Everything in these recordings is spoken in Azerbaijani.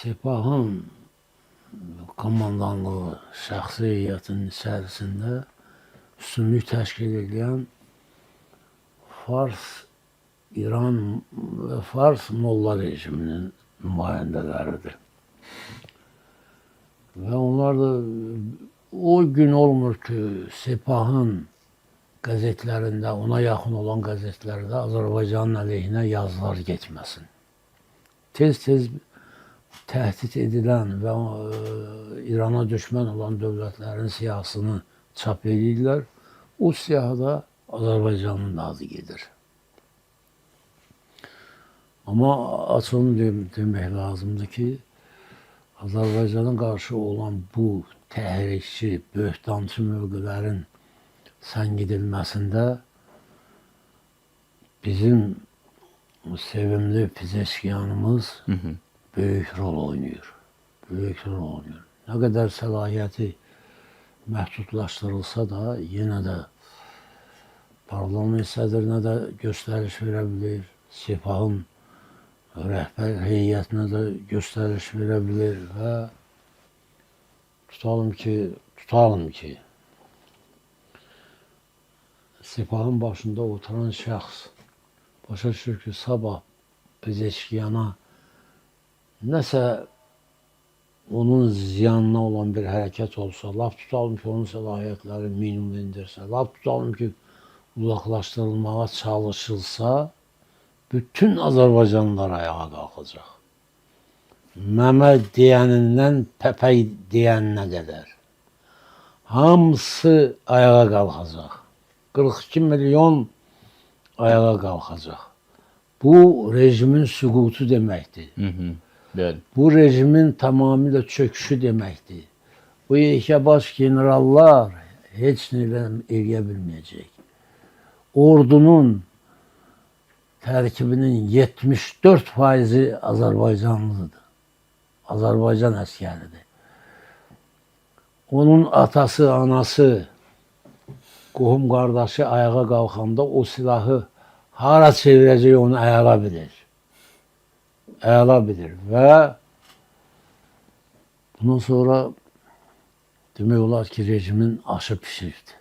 Sepahın komandanlığı şəxsi heyətinin içərisində üstünlük təşkil edən Fars, İran və Fars Molla rejiminin nümayəndələridir. Və onlar da o gün olmur ki, Sepahın qəzetlərində, ona yaxın olan qəzetlərdə Azərbaycanın əleyhinə yazılar getməsin. Tez-tez təhdid edilən və İrana düşmən olan dövlətlərin siyahısını çap edirlər. O siyahıda Azərbaycanın adı gedir. Amma açığını demək lazımdır ki, Azərbaycana qarşı olan bu təhrikçi, böhtançı mövqelərin səngidilməsində bizim sevimli Pezeşkiyanımız böyük rol oynuyor. Böyük rol oynuyor. Nə qədər səlahiyyəti məhdudlaşdırılsa da, yenə də parlament sədrinə də göstəriş verə bilir, Sepahın rəhbər heyətinə də göstəriş verə bilir və tutalım ki, Sepahın başında oturan şəxs başa düşür ki, sabah Pezeşkiyana nəsə onun ziyanına olan bir hərəkət olsa, laf tutalım ki, onun səlahiyyətləri minimum indirsə, laf tutalım ki, uzaqlaşdırılmağa çalışılsa, bütün Azərbaycanlılar ayağa qalxacaq. Məmə deyənindən Pəpək deyəninə qədər. Hamısı ayağa qalxacaq. 42 milyon ayağa qalxacaq. Bu rejimin süqutu deməkdir. Bu rejimin tamamilə çöküşü deməkdir. Bu yekəbaş generallar heç nə eləyə bilməyəcək. Ordunun tərkibinin 74%-i Azərbaycanlıdır. Azərbaycan əskəridir. Onun atası, anası, qohum qardaşı ayağa qalxanda o silahı hara çevirəcək onu əla bilir. Əla bilir və bundan sonra demək olar ki, rejimin aşı pişirdi.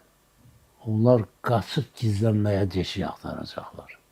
Onlar qaçıb gizlənməyə deşik axtaracaqlar.